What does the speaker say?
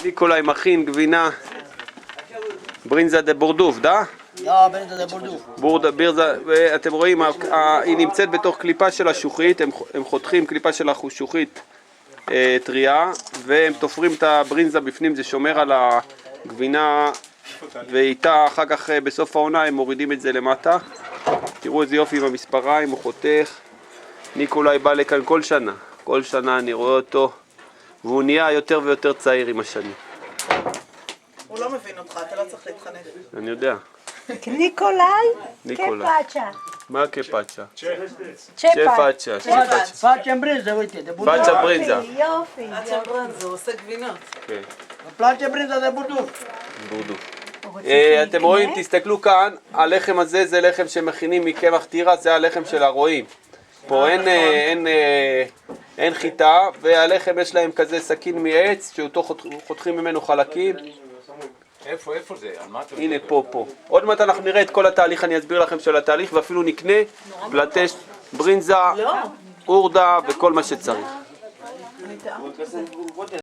ניקולאי מכין גבינה ברינזה דה בורדוף, דה? לא, ברינזה דה בורדוף. ואתם רואים, היא נמצאת בתוך קליפה של השוחית, הם חותכים קליפה של השוחית טריה, והם תופרים את הברינזה בפנים, זה שומר על הגבינה, ואיתה אחר כך בסוף העונה הם מורידים את זה למטה. תראו איזה יופי עם המספריים, הוא חותך. ניקולאי בא לכאן כל שנה אני רואה אותו, והוא נהיה יותר ויותר צעיר עם השנים. הוא לא מבין אותך, אתה לא צריך להתחנף. אני יודע. ניקולאי? קפאצ'ה. מה קפאצ'ה? צ'פאצ'ה. פאצ'ה ברינזה, דה בורדוף. פאצ'ה ברינזה. יופי. פאצ'ה ברינזה, הוא עושה גבינות. פאצ'ה ברינזה דה בורדוף. אתם רואים, תסתכלו כאן, הלחם הזה זה לחם שמכינים מקמח תירס, זה הלחם של הרועים. פה אין חיטה, והלחם יש להם כזה סכין מעץ, שאותו חותכים ממנו חלקים. איפה זה? הנה פה. עוד מעט אנחנו נראה את כל התהליך, אני אסביר לכם של התהליך, ואפילו נקנה פלטש, ברינזה, אורדה וכל מה שצריך.